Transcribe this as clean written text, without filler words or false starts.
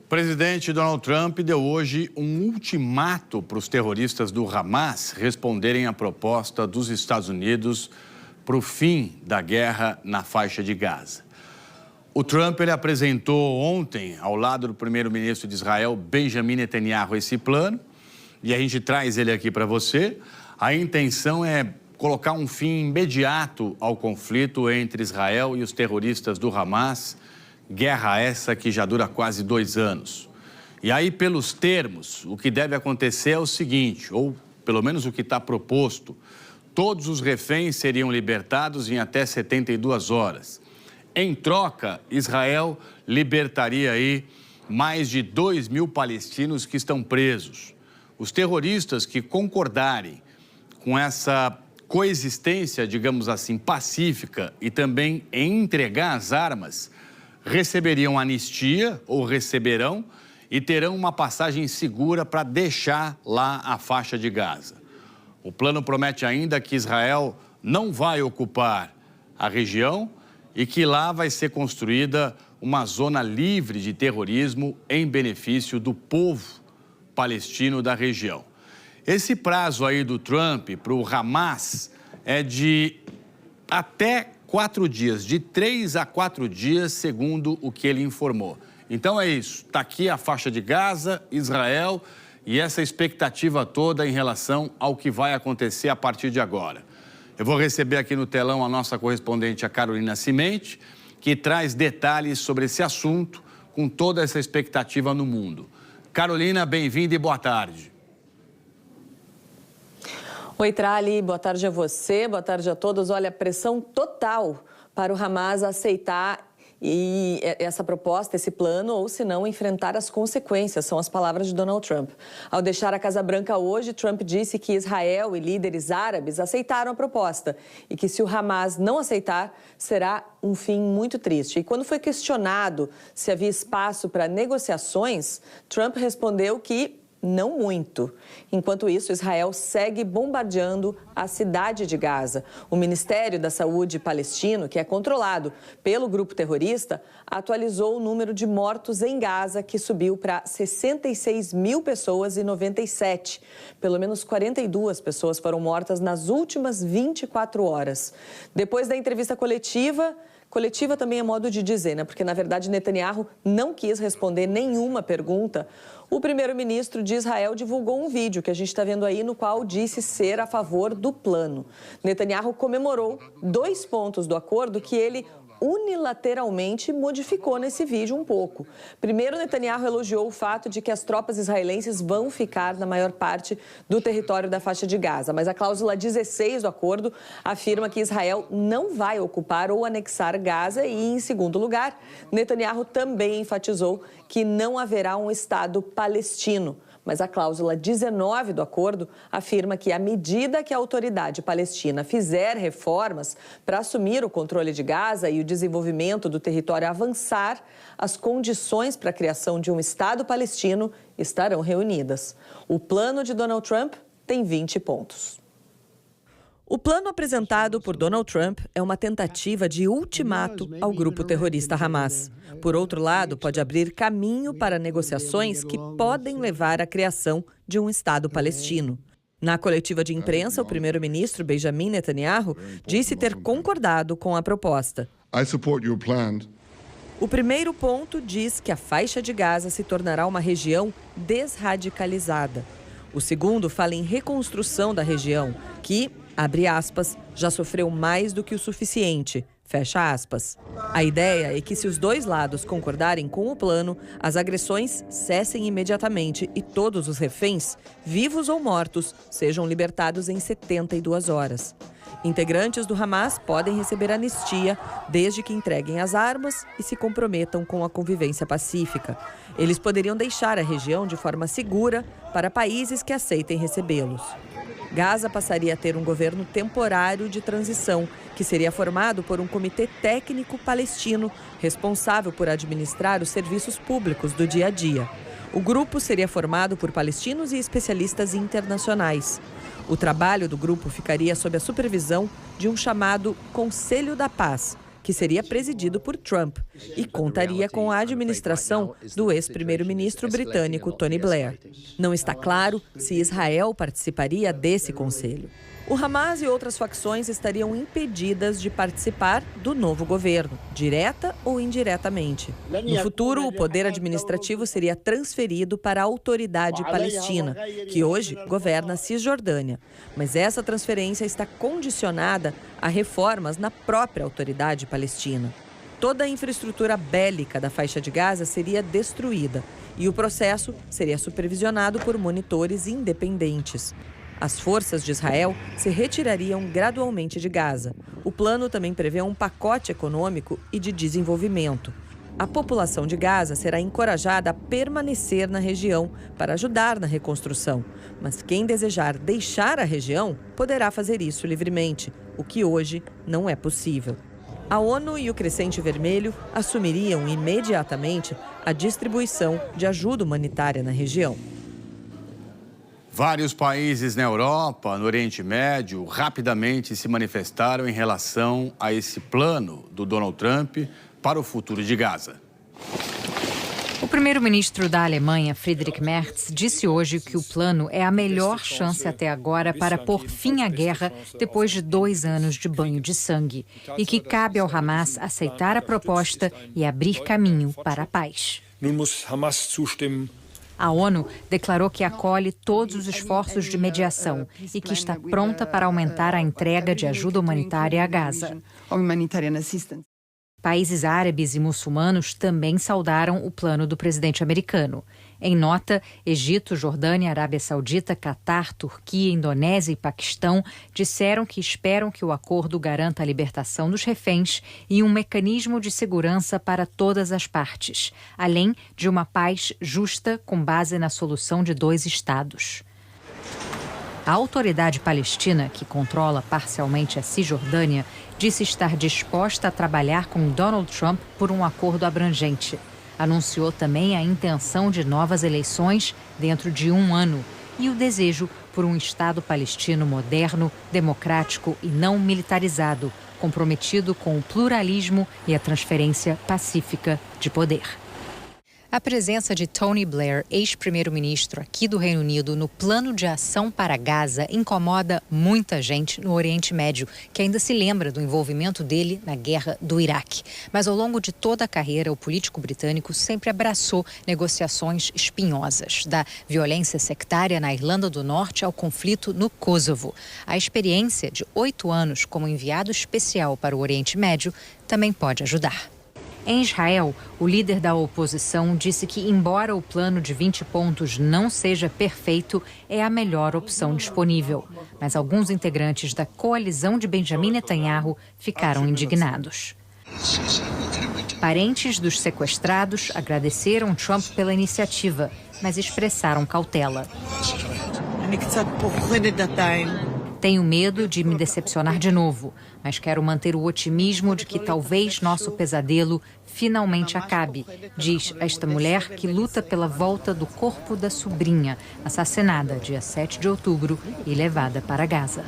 O presidente Donald Trump deu hoje um ultimato para os terroristas do Hamas responderem à proposta dos Estados Unidos para o fim da guerra na faixa de Gaza. O Trump ele apresentou ontem, ao lado do primeiro-ministro de Israel, Benjamin Netanyahu, esse plano, e a gente traz ele aqui para você. A intenção é colocar um fim imediato ao conflito entre Israel e os terroristas do Hamas, guerra essa que já dura quase 2 anos. E aí, pelos termos, o que deve acontecer é o seguinte, ou pelo menos o que está proposto: todos os reféns seriam libertados em até 72 horas. Em troca, Israel libertaria aí mais de 2.000 palestinos que estão presos. Os terroristas que concordarem com essa coexistência, digamos assim, pacífica e também em entregar as armas, receberiam anistia ou receberão e terão uma passagem segura para deixar lá a faixa de Gaza. O plano promete ainda que Israel não vai ocupar a região e que lá vai ser construída uma zona livre de terrorismo em benefício do povo palestino da região. Esse prazo aí do Trump para o Hamas é de até 4 dias, de 3 a 4 dias, segundo o que ele informou. Então é isso, está aqui a faixa de Gaza, Israel e essa expectativa toda em relação ao que vai acontecer a partir de agora. Eu vou receber aqui no telão a nossa correspondente, a Carolina Cimente, que traz detalhes sobre esse assunto com toda essa expectativa no mundo. Carolina, bem-vinda e boa tarde. Oi, Trali, boa tarde a você, boa tarde a todos. Olha, pressão total para o Hamas aceitar essa proposta, esse plano, ou se não, enfrentar as consequências, são as palavras de Donald Trump. Ao deixar a Casa Branca hoje, Trump disse que Israel e líderes árabes aceitaram a proposta e que se o Hamas não aceitar, será um fim muito triste. E quando foi questionado se havia espaço para negociações, Trump respondeu que não muito. Enquanto isso, Israel segue bombardeando a cidade de Gaza. O Ministério da Saúde palestino, que é controlado pelo grupo terrorista, atualizou o número de mortos em Gaza, que subiu para 66.000 pessoas e 97. Pelo menos 42 pessoas foram mortas nas últimas 24 horas. Depois da entrevista coletiva também é modo de dizer, né? Porque, na verdade, Netanyahu não quis responder nenhuma pergunta. O primeiro-ministro de Israel divulgou um vídeo que a gente está vendo aí, no qual disse ser a favor do plano. Netanyahu comemorou 2 pontos do acordo que ele unilateralmente modificou nesse vídeo um pouco. Primeiro, Netanyahu elogiou o fato de que as tropas israelenses vão ficar na maior parte do território da faixa de Gaza, mas a cláusula 16 do acordo afirma que Israel não vai ocupar ou anexar Gaza e, em segundo lugar, Netanyahu também enfatizou que não haverá um Estado palestino. Mas a cláusula 19 do acordo afirma que, à medida que a autoridade palestina fizer reformas para assumir o controle de Gaza e o desenvolvimento do território avançar, as condições para a criação de um Estado palestino estarão reunidas. O plano de Donald Trump tem 20 pontos. O plano apresentado por Donald Trump é uma tentativa de ultimato ao grupo terrorista Hamas. Por outro lado, pode abrir caminho para negociações que podem levar à criação de um Estado palestino. Na coletiva de imprensa, o primeiro-ministro Benjamin Netanyahu disse ter concordado com a proposta. O primeiro ponto diz que a faixa de Gaza se tornará uma região desradicalizada. O segundo fala em reconstrução da região, que, abre aspas, já sofreu mais do que o suficiente, fecha aspas. A ideia é que, se os dois lados concordarem com o plano, as agressões cessem imediatamente e todos os reféns, vivos ou mortos, sejam libertados em 72 horas. Integrantes do Hamas podem receber anistia desde que entreguem as armas e se comprometam com a convivência pacífica. Eles poderiam deixar a região de forma segura para países que aceitem recebê-los. Gaza passaria a ter um governo temporário de transição, que seria formado por um comitê técnico palestino responsável por administrar os serviços públicos do dia a dia. O grupo seria formado por palestinos e especialistas internacionais. O trabalho do grupo ficaria sob a supervisão de um chamado Conselho da Paz, que seria presidido por Trump e contaria com a administração do ex-primeiro-ministro britânico Tony Blair. Não está claro se Israel participaria desse conselho. O Hamas e outras facções estariam impedidas de participar do novo governo, direta ou indiretamente. No futuro, o poder administrativo seria transferido para a Autoridade Palestina, que hoje governa a Cisjordânia. Mas essa transferência está condicionada a reformas na própria Autoridade Palestina. Toda a infraestrutura bélica da faixa de Gaza seria destruída e o processo seria supervisionado por monitores independentes. As forças de Israel se retirariam gradualmente de Gaza. O plano também prevê um pacote econômico e de desenvolvimento. A população de Gaza será encorajada a permanecer na região para ajudar na reconstrução. Mas quem desejar deixar a região poderá fazer isso livremente, o que hoje não é possível. A ONU e o Crescente Vermelho assumiriam imediatamente a distribuição de ajuda humanitária na região. Vários países na Europa, no Oriente Médio, rapidamente se manifestaram em relação a esse plano do Donald Trump para o futuro de Gaza. O primeiro-ministro da Alemanha, Friedrich Merz, disse hoje que o plano é a melhor chance até agora para pôr fim à guerra depois de 2 anos de banho de sangue e que cabe ao Hamas aceitar a proposta e abrir caminho para a paz. A ONU declarou que acolhe todos os esforços de mediação e que está pronta para aumentar a entrega de ajuda humanitária a Gaza. Países árabes e muçulmanos também saudaram o plano do presidente americano. Em nota, Egito, Jordânia, Arábia Saudita, Catar, Turquia, Indonésia e Paquistão disseram que esperam que o acordo garanta a libertação dos reféns e um mecanismo de segurança para todas as partes, além de uma paz justa com base na solução de 2 estados. A Autoridade Palestina, que controla parcialmente a Cisjordânia, disse estar disposta a trabalhar com Donald Trump por um acordo abrangente. Anunciou também a intenção de novas eleições dentro de 1 ano e o desejo por um Estado palestino moderno, democrático e não militarizado, comprometido com o pluralismo e a transferência pacífica de poder. A presença de Tony Blair, ex-primeiro-ministro aqui do Reino Unido, no plano de ação para Gaza incomoda muita gente no Oriente Médio, que ainda se lembra do envolvimento dele na guerra do Iraque. Mas ao longo de toda a carreira, o político britânico sempre abraçou negociações espinhosas, da violência sectária na Irlanda do Norte ao conflito no Kosovo. A experiência de 8 anos como enviado especial para o Oriente Médio também pode ajudar. Em Israel, o líder da oposição disse que, embora o plano de 20 pontos não seja perfeito, é a melhor opção disponível. Mas alguns integrantes da coalizão de Benjamin Netanyahu ficaram indignados. Parentes dos sequestrados agradeceram Trump pela iniciativa, mas expressaram cautela. Tenho medo de me decepcionar de novo, mas quero manter o otimismo de que talvez nosso pesadelo finalmente acabe, diz esta mulher que luta pela volta do corpo da sobrinha, assassinada dia 7 de outubro e levada para Gaza.